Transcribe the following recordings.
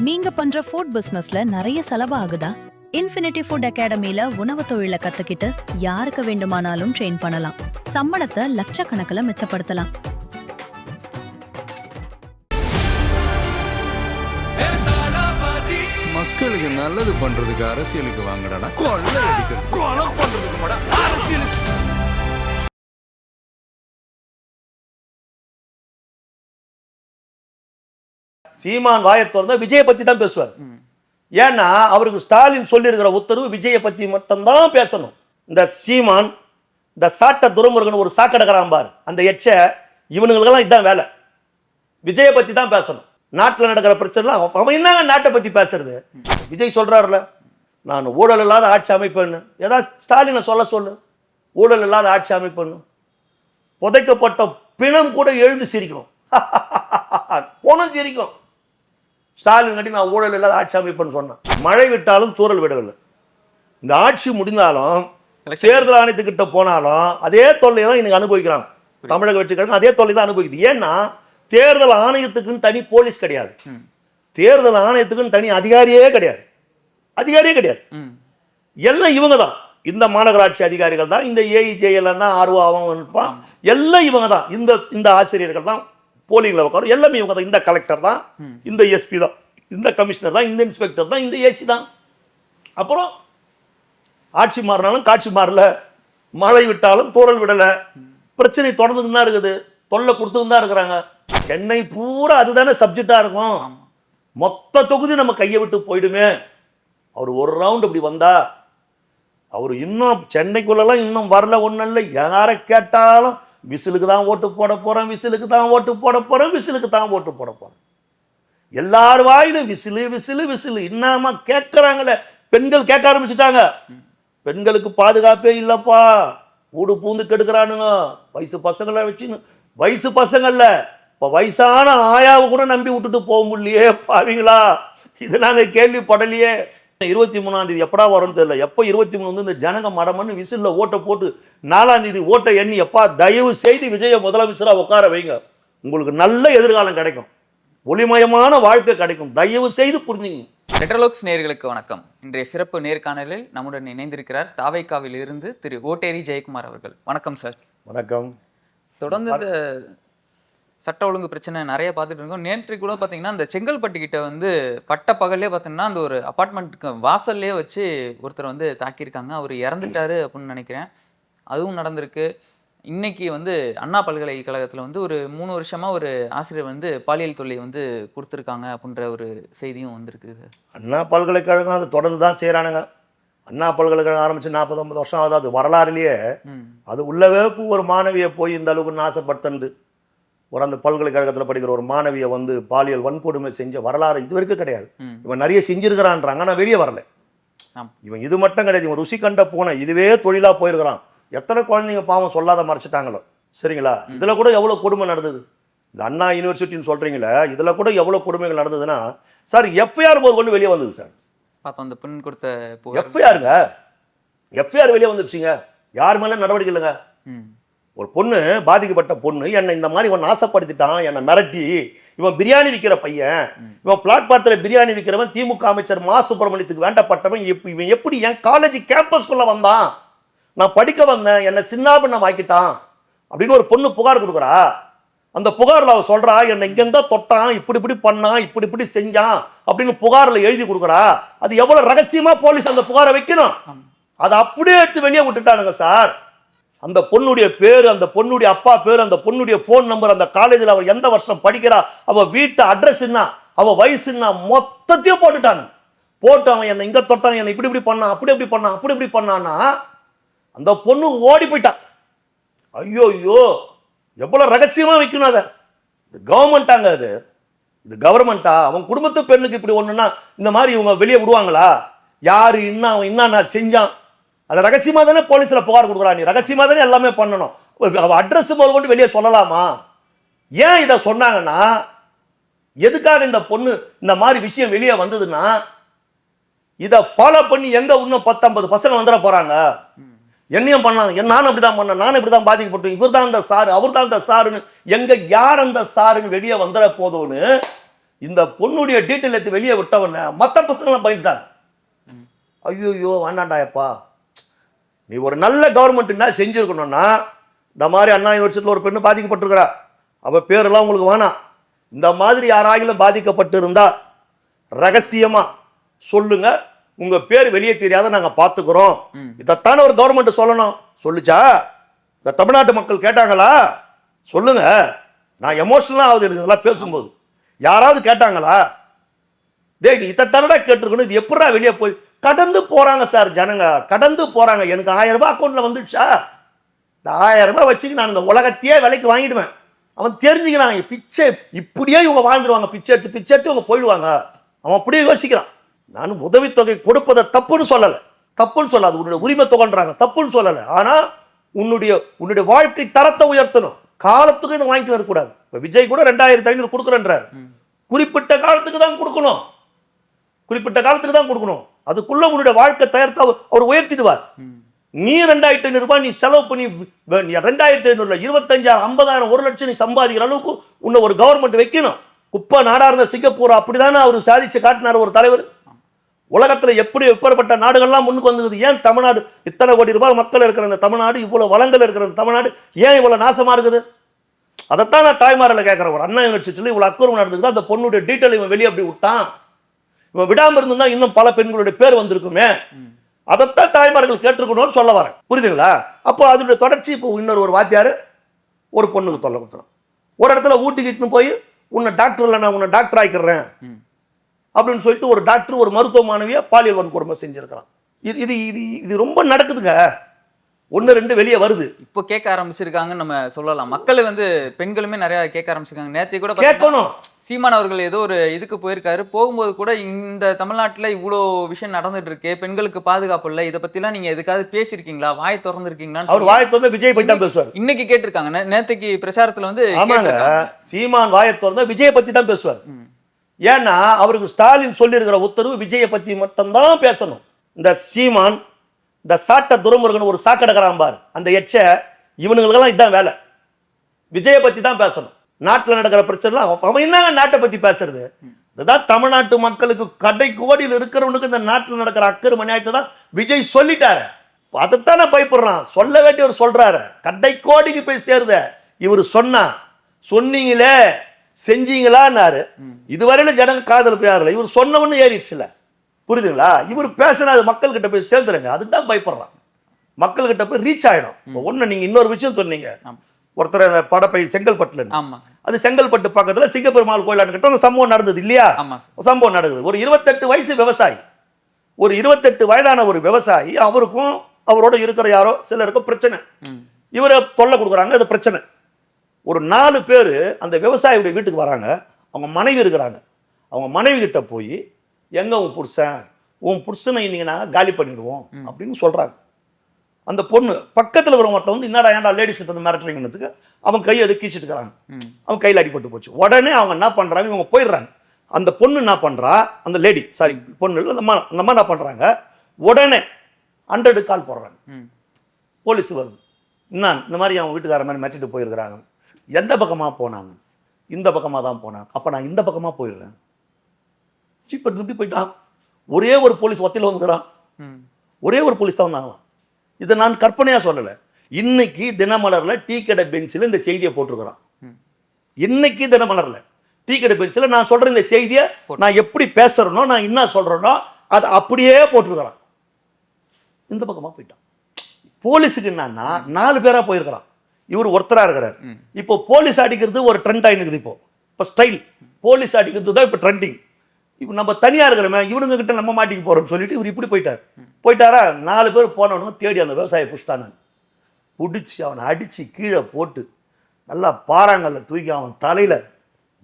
நீங்க பண்ற ஃபுட் பிசினஸ்ல நிறைய செலவு ஆகுதா? இன்ஃபினிட்டி ஃபுட் அகாடமில உணவு தொழிலை கத்துக்கிட்டு யாருக்கு வேண்டுமானாலும் ட்ரெயின் பண்ணலாம். சம்பளத்தை லட்சக்கணக்கில் மிச்சப்படுத்தலாம். மக்களுக்கு நல்லது பண்றதுக்கு அரசியலுக்கு வாங்கடா, கொள்ளை அடிக்கிறது கொலை பண்றதுக்கு கூட அரசியலுக்கு. சீமான் வாயை திறந்தா விஜயை பத்தி தான் பேசுவார். ஏன்னா அவருக்கு ஸ்டாலின் சொல்லியிருக்கிற உத்தரவு விஜயை பத்தி மட்டும்தான் பேசணும். இந்த சீமான் இந்த சாட்ட துரைமுருகன் ஒரு சாக்கடைக்கிறான் பாரு, அந்த எச்ச இவனுங்களுக்கெல்லாம் இதுதான் வேலை. விஜயை பத்தி தான் பேசணும். நாட்டில் நடக்கிற பிரச்சனை அவன் என்னங்க நாட்டை பத்தி பேசுறது? விஜய் சொல்றாருல, நான் ஊழல் இல்லாத ஆட்சி அமைப்பேன்னு. ஏதாவது ஸ்டாலினை சொல்லு, ஊழல் இல்லாத ஆட்சி அமைப்பேன்னு. புதைக்கப்பட்ட பிணம் கூட எழுந்து சிரிக்கணும், போனும் சிரிக்கும். ஸ்டாலின் கட்டி நான் ஊழல் இல்லாத ஆட்சி அமைப்பேன்னு சொன்னேன். மழை விட்டாலும் தூறல் விடவில்லை. இந்த ஆட்சி முடிந்தாலும் தேர்தல் ஆணையத்துக்கிட்ட போனாலும் அதே தொல்லையை தான் இன்னைக்கு அனுபவிக்கிறாங்க. தமிழக வெற்றிக்கழகம் அதே தொல்லை தான் அனுபவிக்குது. ஏன்னா தேர்தல் ஆணையத்துக்குன்னு தனி போலீஸ் கிடையாது, தேர்தல் ஆணையத்துக்குன்னு தனி அதிகாரியே கிடையாது. எல்லாம் இவங்க தான். இந்த மாநகராட்சி அதிகாரிகள் தான், இந்த ஏஇஜேஎல் தான், ஆர்வம் இருப்பான், எல்லாம் இவங்க தான். இந்த ஆசிரியர்கள் தான் போலிங்கில் உட்காரும், எல்லாமே இவங்க தான். இந்த கலெக்டர் தான், இந்த எஸ்பி தான், இந்த கமிஷனர் தான், இந்த இன்ஸ்பெக்டர் தான், இந்த ஏசி தான். அப்புறம் ஆட்சி மாறினாலும் காட்சி மாறல, மழை விட்டாலும் தூறல் விடலை, பிரச்சனை தொடர்ந்துன்னு தான் இருக்குது, தொல்லை கொடுத்துன்னு தான் இருக்கிறாங்க. சென்னை பூரா அதுதானே சப்ஜெக்டாக இருக்கும். மொத்த தொகுதி நம்ம கையை விட்டு போயிடுமே. அவர் ஒரு ரவுண்ட் இப்படி வந்தா, அவர் இன்னும் சென்னைக்குள்ளெல்லாம் இன்னும் வரல. ஒன்றும் இல்லை, யாரை கேட்டாலும் விசிலுக்கு தான் ஓட்டு போட போகிறேன், விசிலுக்கு தான் ஓட்டு போட போகிறேன், விசிலுக்கு தான் ஓட்டு போட போகிறேன். எல்லார் வாயிலும் விசிலு விசிலு விசிலு. இன்னமா கேட்குறாங்களே, பெண்கள் கேட்க ஆரம்பிச்சுட்டாங்க. பெண்களுக்கு பாதுகாப்பே இல்லைப்பா, ஊடு பூந்து கெடுக்கிறானுங்க. வயசு பசங்களை வச்சுன்னு, வயசு பசங்கள்ல இப்போ வயசான ஆயாவை கூட நம்பி விட்டுட்டு போக முடியலையே பாவீங்களா. இது நாங்கள் கேள்விப்படலையே. 23ஆம் தேதி எப்படா வரும்னு தெரியல. எப்போ 23 வந்து இந்த ஜனங்க மடமன்னு விசிலில் ஓட்டை போட்டு 4ஆம் தேதி ஓட்டை எண்ணி எப்பா தயவு செய்து விஜய முதலமைச்சராக உட்கார வைங்க, உங்களுக்கு நல்ல எதிர்காலம் கிடைக்கும், ஒளிமயமான வாழ்க்கை கிடைக்கும். தயவு செய்து புரிஞ்சுங்க. ரெட்ரோலோக்ஸ் நேயர்களுக்கு வணக்கம். இன்றைய சிறப்பு நேர்காணலில் நம்முடன் இணைந்திருக்கிறார் தாவைக்காவில் இருந்து திரு ஓட்டேரி ஜெயக்குமார் அவர்கள். வணக்கம் சார். வணக்கம். தொடர்ந்து இந்த சட்ட ஒழுங்கு பிரச்சனை நிறைய பார்த்துட்டு இருக்கோம். நேற்று கூட பார்த்தீங்கன்னா இந்த செங்கல்பட்டு கிட்ட வந்து பட்ட பகல்லே பார்த்தீங்கன்னா அந்த ஒரு அப்பார்ட்மெண்ட்டுக்கு வாசல்லே வச்சு ஒருத்தர் வந்து தாக்கியிருக்காங்க. அவர் இறந்துட்டாரு அப்படின்னு நினைக்கிறேன். அதுவும் நடந்திருக்கு. இன்னைக்கு வந்து அண்ணா பல்கலைக்கழகத்தில் வந்து ஒரு 3 வருஷமா ஒரு ஆசிரியர் வந்து பாலியல் தொல்லை வந்து கொடுத்துருக்காங்க அப்படின்ற ஒரு செய்தியும் வந்திருக்குது. அண்ணா பல்கலைக்கழகம் அது தொடர்ந்து தான் செய்கிறானுங்க. அண்ணா பல்கலைக்கழகம் ஆரம்பித்து 40-50 வருஷம் ஆகுது. அது வரலாறுலேயே அது உள்ளவே ஒரு மாணவியை போய் இந்த அளவுக்கு நாசப்படுத்துந்து ஒரு அந்த பல்கலைக்கழகத்தில் படிக்கிற ஒரு மாணவியை வந்து பாலியல் வன்கொடுமை செஞ்ச வரலாறு இது வரைக்கும் கிடையாது. இவன் நிறைய செஞ்சிருக்கிறான்றாங்க, ஆனால் வெளியே வரல. இவன் இது மட்டும் கிடையாது, இவன் ருசி கண்ட பூனை இதுவே தொழிலாக போயிருக்கிறான். எத்தனை குழந்தைங்க பாவம் சொல்லாத மறைச்சிட்டாங்களோ. சரிங்களா? இதில் கூட எவ்வளோ கொடுமை நடந்தது. இந்த அண்ணா யூனிவர்சிட்டின்னு சொல்கிறீங்களே, இதில் கூட எவ்வளோ கொடுமைகள் நடந்ததுன்னா சார் எஃப்ஐஆர் கொண்டு வெளியே வந்தது சார். பார்த்தோம் அந்த பெண் கொடுத்த எஃப்ஐஆர் வெளியே வந்துடுச்சுங்க. யார் மேலே நடவடிக்கை இல்லைங்க. ஒரு பொண்ணு, பாதிக்கப்பட்ட பொண்ணு, என்னை இந்த மாதிரி இவன் நாசப்படுத்திட்டான், என்னை மிரட்டி, இவன் பிரியாணி விற்கிற பையன், இவன் பிளாட்பாரத்தில் பிரியாணி விற்கிறவன், திமுக அமைச்சர் மா சுப்பிரமணியத்துக்கு வேண்டப்பட்டவன், இவன் எப்படி என் காலேஜ் கேம்பஸ்குள்ளே வந்தான், நான் படிக்க வந்தேன், என்னை சின்னாபின்ன வாக்கிட்டான் அப்படின்னு ஒரு பொண்ணு புகார் கொடுக்குறா. அந்த புகாரில் அவள் சொல்கிறா, என்னை இங்கேருந்தா தொட்டான், இப்படி பண்ணான், இப்படி செஞ்சான் அப்படின்னு புகாரில் எழுதி கொடுக்குறா. அது எவ்வளோ ரகசியமாக போலீஸ் அந்த புகாரை வைக்கணும், அதை அப்படியே எடுத்து வெளியே விட்டுட்டானுங்க சார். அந்த பொண்ணுடைய பேர், அந்த பொண்ணுடைய அப்பா பேர், அந்த பொண்ணுடைய ஃபோன் நம்பர், அந்த காலேஜில் அவர் எந்த வருஷம் படிக்கிறா, அவள் வீட்டு அட்ரஸ் என்ன, அவள் வயசு என்ன, மொத்தத்தையும் போட்டுட்டானு. போட்டு அவன் என்னை இங்கே தொட்டான், என்னை இப்படி பண்ணான், அப்படி பண்ணான், அப்படி பண்ணான்னா அந்த பொண்ணு ஓடி போயிட்டான். ஐயோ எவ்வளோ ரகசியமாக வைக்கணும். அதை இது கவர்மெண்ட்டாங்க, இது கவர்மெண்ட்டா? அவன் குடும்பத்து பெண்ணுக்கு இப்படி ஒன்றுன்னா இந்த மாதிரி இவங்க வெளியே விடுவாங்களா? யார் என்ன அவன் என்ன செஞ்சான், அதை ரகசியமாக தானே போலீஸில் புகார் கொடுக்குறான். நீ ரகசியமாக தானே எல்லாமே பண்ணணும். அவள் அட்ரஸ் போல் கொண்டு வெளியே சொல்லலாமா? ஏன் இதை சொன்னாங்கன்னா, எதுக்காக இந்த பொண்ணு இந்த மாதிரி விஷயம் வெளியே வந்ததுன்னா, இதை ஃபாலோ பண்ணி எங்கே இன்னும் 10-50 பசங்க வந்துட போகிறாங்க. என்னையும் பண்ணாங்க, நானும் அப்படி தான் பண்ணேன், நானும் இப்படி தான் பாதிக்கப்பட்டேன், இவர் தான் இந்த சாரு, அவர் தான் இந்த சாருன்னு, எங்கே யார் அந்த சாருன்னு வெளியே வந்துட போதும்னு இந்த பொண்ணுடைய டீட்டெயில் எடுத்து வெளியே விட்டவொடனே மற்ற பசங்களாம் பயந்துட்டாங்க. ஐயோ வேண்டாண்டாயப்பா, நீ ஒரு நல்ல கவர்மெண்ட்னா செஞ்சுருக்கணும்னா, இந்த மாதிரி அண்ணா யூனிவர்சிட்டியில் ஒரு பெண்ணு பாதிக்கப்பட்டிருக்கிறா, அவள் பேரெல்லாம் உங்களுக்கு வேணாம். இந்த மாதிரி யாராகிலும் பாதிக்கப்பட்டு இருந்தா ரகசியமாக சொல்லுங்க, உங்கள் பேர் வெளியே தெரியாத நாங்கள் பார்த்துக்கிறோம். இதைத்தானே ஒரு கவர்மெண்ட் சொல்லணும். சொல்லுச்சா? இந்த தமிழ்நாட்டு மக்கள் கேட்டாங்களா? சொல்லுங்க. நான் எமோஷனலாக ஆகுது எனக்கு இதெல்லாம் பேசும்போது. யாராவது கேட்டாங்களா? டேய் நீ இதைத்தானடா கேட்டிருக்கணும், இது எப்படா வெளியே போய் கடந்து போகிறாங்க சார் ஜனங்க, கடந்து போகிறாங்க. எனக்கு 1000 ரூபாய் அக்கௌண்ட்டில் வந்துடுச்சா, இந்த 1000 ரூபாய் வச்சுக்கு நான் இந்த உலகத்தையே விலைக்கு வாங்கிடுவேன். அவன் தெரிஞ்சுக்கிறான் பிச்சை இப்படியே இவங்க வாழ்ந்துருவாங்க, பிச்சை எடுத்து இவங்க போயிடுவாங்க. அவன் அப்படியே யோசிக்கிறான். நான் உதவித்தொகை கொடுப்பதை தப்புன்னு சொல்லலை, தப்புன்னு சொல்லாது, உன்னுடைய உரிமை தொகைன்றாங்க, தப்புன்னு சொல்லலை. ஆனால் உன்னுடைய வாழ்க்கை தரத்தை உயர்த்தணும். காலத்துக்கு இதை வாங்கிட்டு வரக்கூடாது. இப்போ விஜய் கூட 2500 கொடுக்குறேன்றார். குறிப்பிட்ட காலத்துக்கு தான் கொடுக்கணும், குறிப்பிட்ட காலத்துக்கு தான் கொடுக்கணும். அதுக்குள்ள உன்னுடைய வாழ்க்கை தயாரித்து அவர் உயர்த்திடுவார். நீ 2500 ரூபாய் நீ செலவு பண்ணி 2500 25,000 50,000 1 லட்சம் நீ சம்பாதிக்கிற அளவுக்கு உன்னை ஒரு கவர்மெண்ட் வைக்கணும். குப்பை நாடா இருந்த சிங்கப்பூர் அப்படிதானே அவர் சாதிச்சு காட்டினார் ஒரு தலைவர். உலகத்தில் எப்படி எப்பேற்பட்ட நாடுகள்லாம் முன்னுக்கு வந்தது. ஏன் தமிழ்நாடு இத்தனை கோடி ரூபாய் மக்கள் இருக்கிற இந்த தமிழ்நாடு, இவ்வளவு வளங்கள் இருக்கிற இந்த தமிழ்நாடு ஏன் இவ்வளவு நாசமா இருக்குது? அதைத்தான் நான் தாய்மாரில் கேட்குறேன். ஒரு அண்ணா யூனிவர்சிட்டியில் இவ்வளோ அக்குறம் நடந்தது, அந்த பொண்ணுடைய டீட்டெயில் இவன் வெளியே அப்படி விட்டான். இவன் விடாமல் இருந்தா இன்னும் பல பெண்களுடைய பேர் வந்திருக்குமே. அதைத்தான் தாய்மார்கள் கேட்டிருக்கணும்னு சொல்ல வரேன். புரியுதுங்களா? அப்போ அதனுடைய தொடர்ச்சி. இப்போ இன்னொரு வாத்தியார் ஒரு பொண்ணுக்கு தொல்லை கொடுத்துறான். ஒரு இடத்துல ஊட்டிக்கிட்டுன்னு போய் உன்னை டாக்டர் இல்லை, நான் உன்னை டாக்டர் ஆக்கிடுறேன் அப்படின்னு சொல்லிட்டு ஒரு டாக்டர் ஒரு மருத்துவ மாணவியை பாலியல் வன்கொடுமை செஞ்சிருக்கிறான். இது இது இது ரொம்ப நடக்குதுங்க. 1-2 வெளியே வருது. இப்போ கேட்க ஆரம்பிச்சிருக்காங்கன்னு நம்ம சொல்லலாம். மக்கள் வந்து பெண்களுமே நிறைய கேட்க ஆரம்பிச்சிருக்காங்க. நேற்று கூட கேட்கணும். சீமான் அவர்கள் ஏதோ ஒரு இதுக்கு போயிருக்காரு. போகும்போது கூட இந்த தமிழ்நாட்டில் இவ்வளோ விஷயம் நடந்துட்டு இருக்கு, பெண்களுக்கு பாதுகாப்பு இல்லை, இதை பத்திலாம் நீங்க எதுக்காவது பேசியிருக்கீங்களா, வாயை திறந்துருக்கீங்களா? அவர் வாயை திறந்து விஜய் பத்தி தான் பேசுவார். இன்னைக்கு கேட்டிருக்காங்க. நேற்றுக்கு பிரச்சாரத்துல வந்து சீமான் வாயை திறந்து விஜய் பத்தி தான் பேசுவார். ஏன்னா அவருக்கு ஸ்டாலின் சொல்லி இருக்கிற உத்தரவு விஜயை பத்தி மட்டும்தான் பேசணும். இந்த சீமான் இந்த சாட்ட துரைமுருகன் ஒரு சாக்கடைக்கிறான் பார், அந்த எச்ச இவனுங்களுக்கெல்லாம் இதுதான் வேலை. விஜயை பத்தி தான் பேசணும். நாட்டில் நடக்கிற பிரச்சனை அவன் என்ன நாட்டை பத்தி பேசுறது? இதுதான் தமிழ்நாட்டு மக்களுக்கு கடை கோடியில் இருக்கிறவனுக்கு இந்த நாட்டில் நடக்கிற அக்கறை நியாயத்தை தான் விஜய் சொல்லிட்டாரு. அதைத்தானே பயப்படுறான். சொல்ல வேண்டியவர் சொல்றாரு. கடை கோடிக்கு போய் சேருத இவர் சொன்னா, சொன்னீங்களே செஞ்சீங்களான்னாரு. இதுவரையில ஜனங்க காதல் போயாருல, இவர் சொன்னவன்னு ஏறிடுச்சுல. புரியுதுங்களா? இவர் பேசினா அது மக்கள்கிட்ட போய் சேர்ந்துருங்க. அதுதான் பயப்படுறான். மக்கள்கிட்ட போய் ரீச் ஆயிடும். ஒண்ணு நீங்க இன்னொரு விஷயம் சொன்னீங்க, ஒருத்தர் அந்த படப்பை செங்கல்பட்டுல, அது செங்கல்பட்டு பக்கத்துல சிங்கப்பெருமாள் கோயிலான்னு கிட்ட அந்த சம்பவம் நடந்தது இல்லையா? சம்பவம் நடக்குது. ஒரு 28 வயசு விவசாயி, ஒரு 28 வயதான ஒரு விவசாயி, அவருக்கும் அவரோட இருக்கிற யாரோ சிலருக்கும் பிரச்சனை. இவரை தொல்லை கொடுக்குறாங்க, அது பிரச்சனை. ஒரு 4 பேர் அந்த விவசாயியுடைய வீட்டுக்கு வராங்க. அவங்க மனைவி இருக்கிறாங்க. அவங்க மனைவி கிட்ட போய், எங்க உன் புருஷனை இன்னைக்கு நாங்கள் காலி பண்ணிடுவோம் அப்படின்னு சொல்றாங்க. அந்த பொண்ணு பக்கத்தில் இருக்கிற ஒருத்தன் வந்து, என்னடா ஏன்டா லேடிஸ் வந்து மிரட்டுறீங்கன்னதுக்கு அவன் கையை அதை கீச்சிட்டு இருக்கிறாங்க. அவன் கையில் அடிபட்டு போச்சு. உடனே அவங்க என்ன பண்றாங்க, இவங்க போயிடுறாங்க. அந்த பொண்ணு என்ன பண்றா, அந்த லேடி சாரி பொண்ணு இல்லை, அந்த அம்மா என்ன பண்றாங்க, உடனே 100 கால் போடுறாங்க. போலீஸ் வருது. இந்த மாதிரி அவன் வீட்டுக்கார மாதிரி மிரட்டிட்டு போயிருக்கிறாங்க. எந்த பக்கமாக போனாங்க? இந்த பக்கமாக தான் போனாங்க. அப்போ நான் இந்த பக்கமாக போயிடுறேன். சீப்பட்டு இப்படி போயிட்டான். ஒரே ஒரு போலீஸ் ஒத்தையில் வந்துக்கிறான். ஒரே ஒரு போலீஸ் தான் வந்தாங்களாம். இதை நான் கற்பனையாக சொல்லலை. இன்னைக்கு தினமலரில் டீ கடை பெஞ்சில் இந்த செய்தியை போட்டிருக்கிறான். இன்னைக்கு தினமலரில் டீ கடை பெஞ்சில் நான் சொல்கிற இந்த செய்தியை நான் எப்படி பேசுகிறேனோ, நான் என்ன சொல்கிறேனோ அதை அப்படியே போட்டிருக்கிறான். இந்த பக்கமாக போயிட்டான். போலீஸுக்கு என்னன்னா 4 பேராக போயிருக்கிறான். இவர் ஒருத்தராக இருக்கிறார். இப்போ போலீஸ் அடிக்கிறது ஒரு ட்ரெண்ட் ஆகினுக்குது. இப்போ ஸ்டைல் போலீஸ் அடிக்கிறது தான் இப்போ ட்ரெண்டிங். இப்போ நம்ம தனியாக இருக்கிறோமே, இவனுங்க கிட்ட நம்ம மாட்டிக்கு போகிறோம்னு சொல்லிட்டு இவர் இப்படி போயிட்டாரா. 4 பேர் போனவனுங்க தேடி அந்த விவசாயியை பிடிச்சிட்டானு, பிடிச்சி அவனை அடித்து கீழே போட்டு நல்லா பாறாங்கல்ல தூக்கி அவன் தலையில்,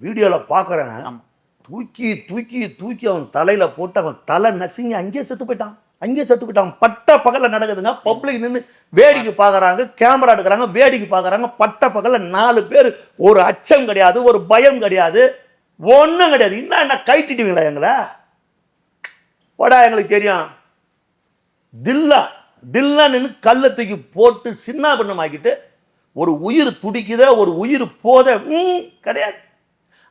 வீடியோவில் பார்க்குறேன், தூக்கி அவன் தலையில் போட்டு அவன் தலை நசுங்கி அங்கேயே செத்து போயிட்டான். பட்ட பகலில் நடக்குதுங்க. பப்ளிக் நின்று வேடிக்கை பார்க்குறாங்க, கேமரா எடுக்கிறாங்க, வேடிக்கை பார்க்குறாங்க. பட்ட பகலில் 4 பேர், ஒரு அச்சம் கிடையாது, ஒரு பயம் கிடையாது, ஒன்றும் கிடையாது. என்ன கைட்டிட்டுவீங்களா எங்களை? போடா, எங்களுக்கு தெரியும். தில்லா நின்று கள்ளத்துக்கு போட்டு சின்ன பண்ணமாக்கிட்டு ஒரு உயிர் துடிக்குத, ஒரு உயிர் போத கிடையாது.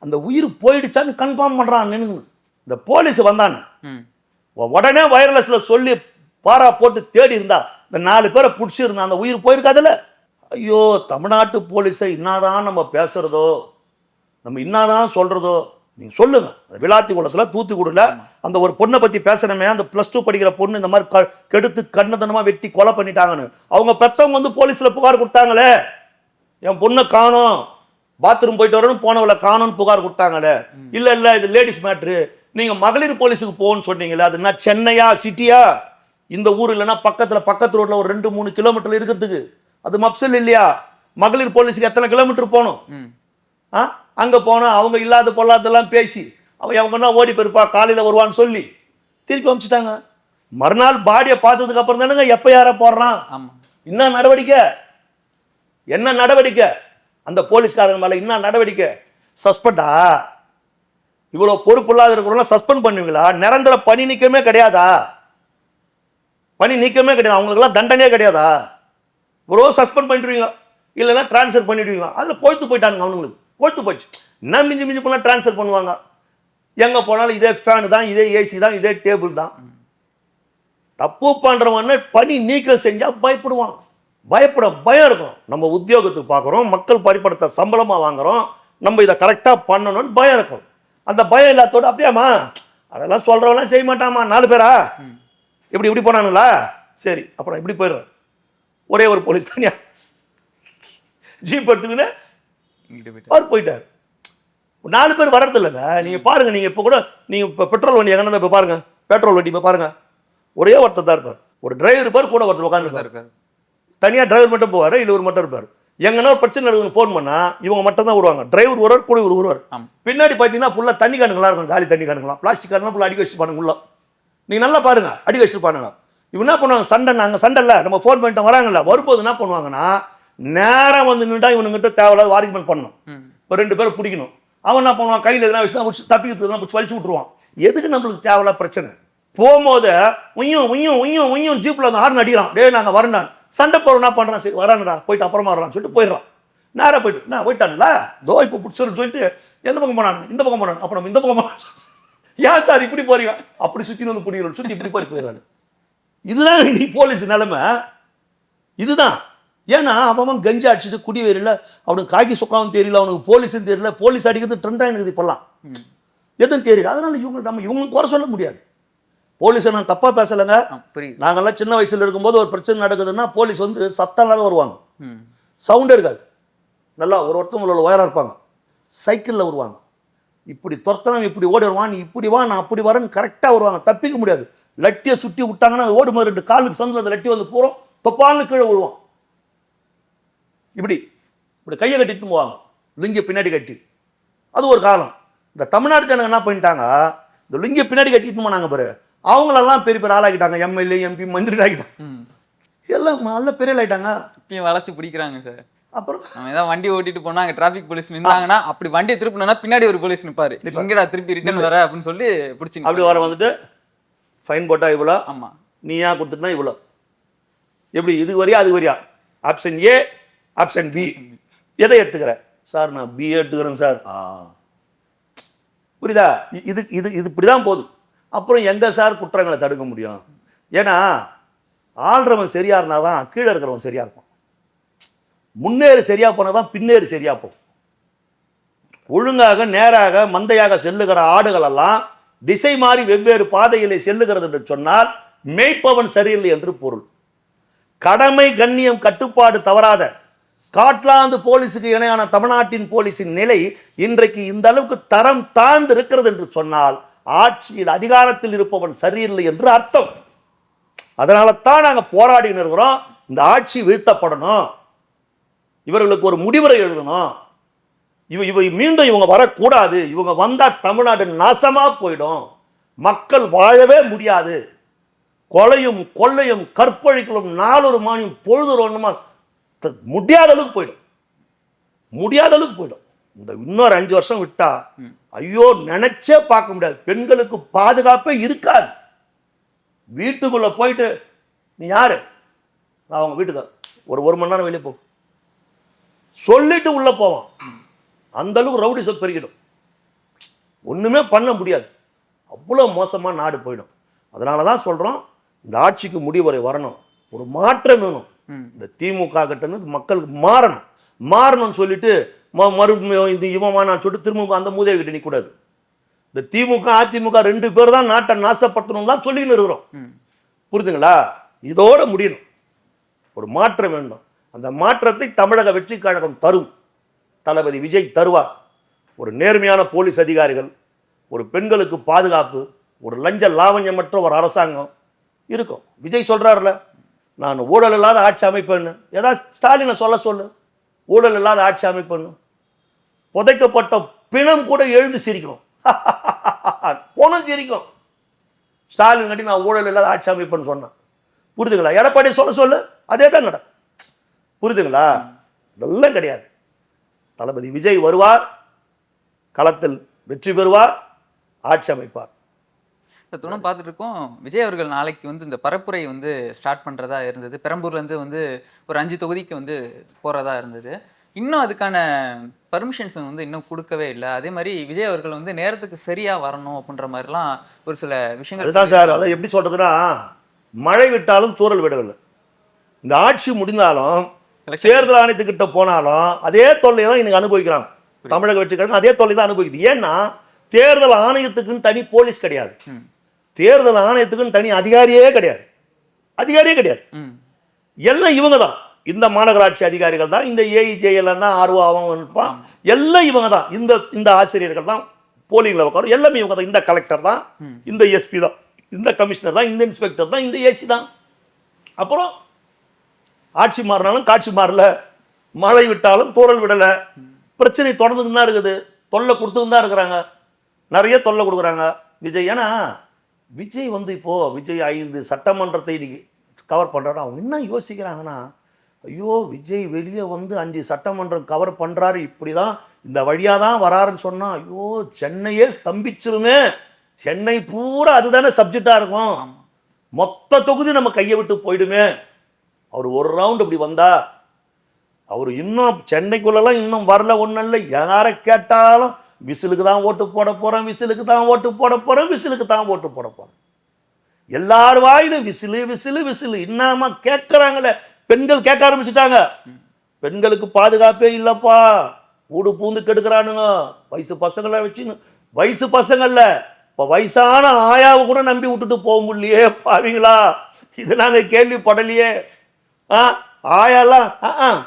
அந்த உயிர் போயிடுச்சான்னு கன்ஃபார்ம் பண்ணுறான் நின்று. இந்த போலீஸ் வந்தானே ம். உடனே வயர்லெஸில் சொல்லி பாரா போட்டு தேடி இருந்தா இந்த 4 பேரை பிடிச்சிருந்தா அந்த உயிர் போயிருக்காதுல்ல. ஐயோ, தமிழ்நாட்டு போலீஸை இன்னாதான் நம்ம பேசுகிறதோ, நம்ம இன்னாதான் சொல்கிறதோ, நீங்கள் சொல்லுங்கள். விளாத்திக்குளத்தில் தூத்துக்குடியில் அந்த ஒரு பொண்ணை பற்றி பேசுகிறமே, அந்த +2 படிக்கிற பொண்ணு இந்த மாதிரி கெடுத்து கண்ணதனமாக வெட்டி கொலை பண்ணிட்டாங்கன்னு அவங்க பெற்றவங்க வந்து போலீஸில் புகார் கொடுத்தாங்களே. என் பொண்ணை காணோம், பாத்ரூம் போயிட்டு வரணும், போனவளை காணோன்னு புகார் கொடுத்தாங்களே. இல்லை இல்லை, இது லேடிஸ் மேட்ரு, நீங்கள் மகளிர் போலீஸுக்கு போகணும்னு சொன்னீங்களே, அது என்ன சென்னையா சிட்டியா? இந்த ஊர் இல்லைன்னா பக்கத்து ரோட்டில் ஒரு 2-3 கிலோமீட்டர் இருக்கிறதுக்கு அது மப்சல் இல்லையா? மகளிர் போலீஸுக்கு எத்தனை கிலோமீட்டர் போகணும்? அங்கே போனால் அவங்க இல்லாத பொல்லாதெல்லாம் பேசி அவங்கன்னா ஓடி போயிருப்பா, காலையில் வருவான்னு சொல்லி திருப்பி அனுப்பிச்சிட்டாங்க. மறுநாள் பாடியை பார்த்ததுக்கு அப்புறம் தானுங்க FIR போடுறான். என்ன நடவடிக்கை? என்ன நடவடிக்கை? அந்த போலீஸ்காரங்க மேலே என்ன நடவடிக்கை? சஸ்பெண்டா? இவ்வளோ பொறுப்பு இல்லாத இருக்கிறவங்களாம் சஸ்பெண்ட் பண்ணுவீங்களா? நிரந்தர பணி நீக்கமே கிடையாதா? பணி நீக்கமே கிடையாது, அவங்களுக்குலாம் தண்டனையே கிடையாதா? இவ்வளோ சஸ்பெண்ட் பண்ணிடுவீங்க, இல்லைன்னா ட்ரான்ஸ்ஃபர் பண்ணிடுவீங்க. அதில் கொழுத்து போயிட்டானுங்க, அவனுங்களுக்கு கொழுத்து போச்சு. என்ன மிஞ்சி மிஞ்சி போனால் ட்ரான்ஸ்ஃபர் பண்ணுவாங்க. எங்கே போனாலும் இதே ஃபேனு தான், இதே AC தான், இதே டேபிள் தான். தப்பு பண்ணுறவன பணி நீக்கம் செஞ்சால் பயப்படுவான். பயம் இருக்கும். நம்ம உத்தியோகத்துக்கு பார்க்குறோம், மக்கள் பரிப்படுத்த சம்பளமாக வாங்குகிறோம், நம்ம இதை கரெக்டாக பண்ணணும்னு பயம் இருக்கும். அந்த பயம் இல்லாதோட அப்படியாம்மா அதெல்லாம் சொல்கிறவெல்லாம் செய்ய மாட்டாமா. 4 பேரா இப்படி போனானுங்களா? சரி, அப்புறம் இப்படி போயிடுறேன். ஒரே ஒரு போலீஸ் தனியா ஜீப் எடுத்துக்கின்னு அவர் போயிட்டார். 4 பேர் வர்றது இல்லைங்க. நீங்கள் பாருங்கள், நீங்கள் இப்போ கூட நீங்கள் இப்போ பெட்ரோல் வண்டி எங்கன்னா இப்போ பாருங்கள், பெட்ரோல் வண்டி இப்போ பாருங்கள், ஒரே ஒருத்தர் தான் இருப்பார். ஒரு டிரைவர் பேர் கூட ஒருத்தர் உட்காந்துருக்காரு. தனியாக டிரைவர் மட்டும் போவார், இல்லை ஒரு மட்டும் இருப்பார். எங்கன்னா ஒரு பிரச்சனை நடக்குதுன்னு ஃபோன் பண்ணால் இவங்க மட்டும் தான் வருவாங்க. டிரைவர் ஒருவர் கூட இவர் ஒருவர். பின்னாடி பார்த்தீங்கன்னா ஃபுல்லாக தண்ணி காணுங்களா இருக்கும், காலி தண்ணி காணுங்களாம், பிளாஸ்டிக் காரணம் ஃபுல்லாக அடிக்க வச்சுட்டு பாருங்க. உள்ள நீங்கள் நல்லா பாருங்கள், அடிக்க வச்சுட்டு பாருங்க. இவங்க என்ன பண்ணுவாங்க, சண்டை, நாங்கள் சண்டை இல்லை, நம்ம ஃபோன் பண்ணிட்டு வராங்கல்ல, வரும்போது என்ன பண்ணுவாங்கன்னா நேரம் வந்து நின்றா இவனுங்கிட்ட தேவையில்லாத ஆர்குமெண்ட் பண்ணணும். இப்போ 2 பேரை பிடிக்கணும். அவன் என்ன பண்ணுவான், கையில் எதனா வச்சு தான் தப்பிக்கிறதுனா பிடிச்சி வலிச்சு விட்ருவான். எதுக்கு நம்மளுக்கு தேவையில்ல பிரச்சனை? போகும்போது உய்யும் ஜீப்பில் வந்து ஹார்ன் அடிக்கிறான். டே நாங்கள் வரேன், சண்டை போகிறோம், என்ன பண்ணுறான், சரி வரானடா, போயிட்டு அப்புறமா வரலான்னு சொல்லிட்டு போயிடுறான். நேராக போயிட்டு நான் போயிட்டானுங்களா, தோ இப்போ பிடிச்சிருன்னு சொல்லிட்டு எந்த பக்கம் போனானு, இந்த பக்கம் போனானு, அப்புறம் இந்த பக்கம் போனான். ஏன் சார் இப்படி போறீங்க? அப்படி சுற்றி வந்து பிடிக்கிறோன்னு சொல்லி இப்படி போயிடுறாரு. இதுதான் நீ போலீஸ் நிலைமை. இதுதான். ஏன்னா அவன் கஞ்சி அடிச்சுட்டு குடிவேறியில் அவனுக்கு காக்கி சொக்காவும் தெரியல, அவனுக்கு போலீஸும் தெரியல, போலீஸ் அடிக்கிறது ட்ரெண்டாக இருக்குது இப்போல்லாம், எதுவும் தெரியல. அதனால இவங்களுக்கு குறை சொல்ல முடியாது. போலீஸை நான் தப்பாக பேசலைங்க. நாங்கள்லாம் சின்ன வயசில் இருக்கும்போது ஒரு பிரச்சனை நடக்குதுன்னா போலீஸ் வந்து சத்தம்லாம் வருவாங்க, சவுண்டே இருக்காது. நல்லா ஒருத்தவங்களோட ஒயராக இருப்பாங்க, சைக்கிளில் வருவாங்க, இப்படி துரத்தனம், இப்படி ஓடி வருவான், நீ இப்படி வா, நான் அப்படி வரேன்னு கரெக்டாக வருவாங்க. தப்பிக்க முடியாது. லட்டியை சுற்றி விட்டாங்கன்னா ஓடும்போது 2 காலுக்கு சந்து அந்த லட்டி வந்து பூரம் தொப்பான்னு கீழே விழுவான். இப்படி கையை கட்டிட்டு போவாங்க, லிங்கை பின்னாடி கட்டி. அது ஒரு காலம். இந்த தமிழ்நாடு ஜனங்க என்ன பண்ணிட்டாங்க, இந்த லிங்கை பின்னாடி கட்டிட்டு போனாங்க பாரு, அவங்களெல்லாம் பெரிய பெரிய ஆளாகிட்டாங்க, MLA MP மந்திரி ஆகிட்டாங்க, எல்லாம் நல்ல பெரிய ஆகிட்டாங்க. இப்பயும் வளைச்சு பிடிக்கிறாங்க சார். அப்புறம் நம்ம ஏதாவது வண்டி ஓட்டிட்டு போனா அங்கே டிராஃபிக் போலீஸ் நின்றாங்கன்னா அப்படி வண்டியை திருப்பினா பின்னாடி ஒரு போலீஸ் நிற்பாரு, இங்கடா திருப்பி ரிட்டர்ன் வர அப்படின்னு சொல்லி பிடிச்சி அப்படி வர வந்துட்டு ஃபைன் போட்டா இவ்வளோ, ஆமாம் நீ ஏன் கொடுத்துட்டுனா இவ்வளோ, எப்படி இது வரியா அது வரியா, ஆப்ஷன் A ஆப்ஷன் B, எதை எடுத்துக்கிற சார்? நான் B எடுத்துக்கிறேன் சார். புரியுதா? இது இது இது இப்படி தான் போகுது. அப்புறம் எந்த சார் குற்றங்களை தடுக்க முடியும்? ஏன்னா ஆள்றவன் சரியாக இருந்தால் தான் கீழே இருக்கிறவன் சரியாக இருப்பான். முன்னேறு சரியாக போனால் தான் பின்னேறு சரியாக போகும். ஒழுங்காக நேராக மந்தையாக செல்லுகிற ஆடுகளெல்லாம் திசை மாறி வெவ்வேறு பாதைகளை செல்லுகிறது என்று சொன்னால் மேய்ப்பவன் சரியில்லை என்று பொருள். கடமை கண்ணியம் கட்டுப்பாடு தவறாத ஸ்காட்லாந்து போலீஸுக்கு இணையான தமிழ்நாட்டின் போலீஸின் நிலை இன்றைக்கு இந்த அளவுக்கு தரம் தாழ்ந்து இருக்கிறது என்று சொன்னால் ஆட்சியில் அதிகாரத்தில் இருப்பவன் சரியில்லை என்று அர்த்தம். அதனால தான் நாங்கள் போராடின்னு இருக்கிறோம். இந்த ஆட்சி வீழ்த்தப்படணும், இவர்களுக்கு ஒரு முடிவுரை எழுதணும், மீண்டும் இவங்க வரக்கூடாது, இவங்க வந்தால் தமிழ்நாடு நாசமாக போயிடும், மக்கள் வாழவே முடியாது, கொலையும் கொள்ளையும் கற்பழிகளும் நாளொரு மானியும் பொழுதுமா முடியாத அளவுக்கு போயிடும், முடியாத அளவுக்கு போயிடும். இந்த இன்னொரு 5 வருஷம் விட்டா ஐயோ நினைச்சே பார்க்க முடியாது. பெண்களுக்கு பாதுகாப்பே இருக்காது. வீட்டுக்குள்ள போயிட்டு நீ யாரு, நான் அவங்க வீட்டுக்கார், ஒரு மணி நேரம் வெளியே போ சொல்லிட்டு உள்ள போவான். அந்த அளவுக்கு ரவுடிசம் பெருகிடும். ஒன்றுமே பண்ண முடியாது. அவ்வளோ மோசமாக நாடு போயிடும். அதனால தான் சொல்கிறோம், இந்த ஆட்சிக்கு முடிவரை வரணும், ஒரு மாற்றம் வேணும். இந்த திமுக கிட்டேருந்து மக்களுக்கு மாறணும்னு சொல்லிட்டு மறுபடியும் இந்த நான் சொல்லிட்டு திரும்ப அந்த மூதேவி கிட்ட நிற்கக்கூடாது. இந்த திமுக அதிமுக 2 பேர் தான் நாட்டை நாசப்படுத்தணும் தான் சொல்லின்னு இருக்கிறோம். புரியுதுங்களா? இதோட முடியணும். ஒரு மாற்றம் வேண்டும். அந்த மாற்றத்தை தமிழக வெற்றி கழகம் தரும். தளபதி விஜய் தருவார். ஒரு நேர்மையான போலீஸ் அதிகாரிகள், ஒரு பெண்களுக்கு பாதுகாப்பு, ஒரு லஞ்ச லாவண்யமற்ற ஒரு அரசாங்கம் இருக்கும். விஜய் சொல்றாருல, நான் ஊழல் இல்லாத ஆட்சி அமைப்பேன்னு. ஏதாவது ஸ்டாலினை சொல்லு, ஊழல் இல்லாத ஆட்சி அமைப்பேன்னு. புதைக்கப்பட்ட பிணம் கூட எழுந்து சிரிக்கும், போனும் சிரிக்கும். ஸ்டாலின் கட்டி நான் ஊழல் இல்லாத ஆட்சி அமைப்பேன்னு சொன்னேன். புரியுதுங்களா? எடப்பாடி சொல்லு, அதே தான் நடக்கும். புரியுதுங்களா? இதெல்லாம் கிடையாது. தளபதி விஜய் வருவார், களத்தில் வெற்றி பெறுவார், ஆட்சி அமைப்பார். துணை பார்த்துட்டு இருக்கோம். விஜய் அவர்கள் நாளைக்கு வந்து இந்த பரப்புரை வந்து ஸ்டார்ட் பண்ணுறதா இருந்தது. பெரம்பூர்லேருந்து வந்து ஒரு 5 தொகுதிக்கு வந்து போகிறதா இருந்தது. இன்னும் அதுக்கான பர்மிஷன்ஸ் வந்து இன்னும் கொடுக்கவே இல்லை. அதே மாதிரி விஜய் அவர்கள் வந்து நேரத்துக்கு சரியாக வரணும் அப்படின்ற மாதிரிலாம் ஒரு சில விஷயங்கள். அதுதான் சார், அதை எப்படி சொல்கிறதுனா, மழை விட்டாலும் தூறல் விடவில்லை. இந்த ஆட்சி முடிந்தாலும் தேர்தல் ஆணையத்துக்கிட்ட போனாலும் அதே தொல்லை தான் இன்னைக்கு அனுபவிக்கிறாங்க. தமிழக வெற்றி கழகம் அதே தொல்லை தான் அனுபவிக்குது. ஏன்னா தேர்தல் ஆணையத்துக்குன்னு தனி போலீஸ் கிடையாது, தேர்தல் ஆணையத்துக்குன்னு தனி அதிகாரியே கிடையாது. எல்லாம் இவங்க தான். இந்த மாநகராட்சி அதிகாரிகள் தான், இந்த ஏஇஜேஎல் தான், ஆர்வம் இருப்பான், எல்லாம் இவங்க தான். இந்த ஆசிரியர்கள் தான் போலிங்கில் உட்காரும், எல்லாமே இவங்க தான். இந்த கலெக்டர் தான், இந்த எஸ்பி தான், இந்த கமிஷனர் தான், இந்த இன்ஸ்பெக்டர் தான், இந்த ஏசி தான். அப்புறம் ஆட்சி மாறினாலும் காட்சி மாறல, மழை விட்டாலும் தூறல் விடலை, பிரச்சனை தொடர்ந்துட்டு தான் இருக்குது, தொல்லை கொடுத்துட்டு தான் இருக்கிறாங்க, நிறைய தொல்லை கொடுக்குறாங்க விஜய். ஏன்னா விஜய் வந்து இப்போது விஜய் 5 சட்டமன்றத்தை இன்னைக்கு கவர் பண்ணுறாரு. அவங்க என்ன யோசிக்கிறாங்கன்னா, ஐயோ விஜய் வெளியே வந்து 5 சட்டமன்றம் கவர் பண்ணுறாரு, இப்படி தான் இந்த வழியாக தான் வராருன்னு சொன்னால், ஐயோ சென்னையே ஸ்தம்பிச்சிருமே, சென்னை பூரா அதுதானே சப்ஜெக்டாக இருக்கும், மொத்த தொகுதி நம்ம கையை விட்டு போயிடுமே. அவர் ஒரு ரவுண்ட் இப்படி வந்தா, அவர் இன்னும் சென்னைக்குள்ளெல்லாம் இன்னும் வரல, ஒன்றும் இல்லை. யாரை கேட்டாலும் விசிலுக்கு தான் ஓட்டு போட போகிறேன், விசிலுக்கு தான் ஓட்டு போட போகிறேன், விசிலுக்கு தான் ஓட்டு போட போகிறேன். எல்லார் வாயிலும் விசிலு விசிலு விசிலு. இன்னாமா கேட்குறாங்களே, பெண்கள் கேட்க ஆரம்பிச்சுட்டாங்க. பெண்களுக்கு பாதுகாப்பே இல்லைப்பா, ஊடு பூந்து கெடுக்கிறானுங்க, வயசு பசங்களை வச்சுன்னு. வயசு பசங்கள்ல இப்போ வயசான ஆயாவை கூட நம்பி விட்டுட்டு போக முடியலையே பாவீங்களா, இது நாங்கள் கேள்விப்படலையே. ஆயாலாம்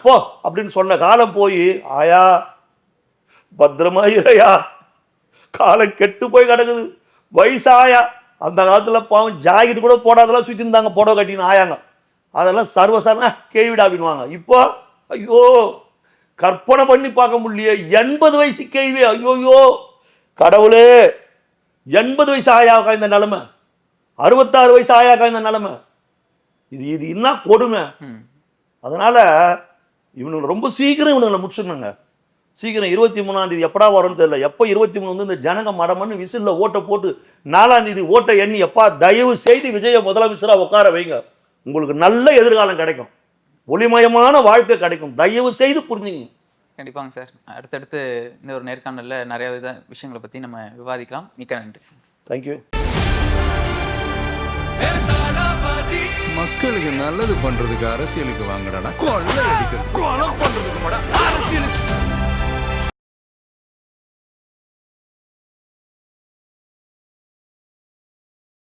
போ அப்படின்னு சொன்ன காலம் போய், ஆயா பத்திரமா இறையா, காலம் கெட்டு போய் கிடக்குது. வயசாயா அந்த காலத்தில் பாவம் ஜாக்கெட் கூட போடாதெல்லாம் சுற்றி இருந்தாங்க, புடவை கட்டின்னு ஆயாங்க, அதெல்லாம் சர்வசாரண கேள்விடா அப்படின்வாங்க. இப்போ ஐயோ கற்பனை பண்ணி பார்க்க முடியலையே, 80 வயசு கேள்வி. ஐயோயோ கடவுளே, 80 வயசு ஆயாக்கா இந்த நிலைமை, 66 வயசு ஆயாக்கா இந்த நிலைமை. இது என்ன கொடுமை. அதனால இவனுங்க ரொம்ப சீக்கிரம் இவனுங்களை முடிச்சிடணுங்க. சீக்கிரம் 23ஆம் தேதி எப்படா வரும்னு தெரியல. எப்போ 23 வந்து இந்த ஜனங்க மடமன்னு விசிலில் ஓட்டை போட்டு 4ஆம் தேதி ஓட்டை எண்ணி, எப்பா தயவு செய்து விஜய முதலமைச்சராக உட்கார வைங்க, உங்களுக்கு நல்ல எதிர்காலம் கிடைக்கும், ஒளிமயமான வாழ்க்கை கிடைக்கும், தயவு செய்து புரிஞ்சுங்க. கண்டிப்பாங்க சார். அடுத்தடுத்து இன்னொரு நேர்காணலில் நிறைய விஷயங்களை பற்றி நம்ம விவாதிக்கலாம். மிக்க நன்றி. தேங்க்யூ. மக்களுக்கு நல்லது பண்றதுக்கு அரசியலுக்கு வாங்கடா, கொள்ளை அடிக்கிறது, கொலை பண்றதுக்கு அரசியலுக்கு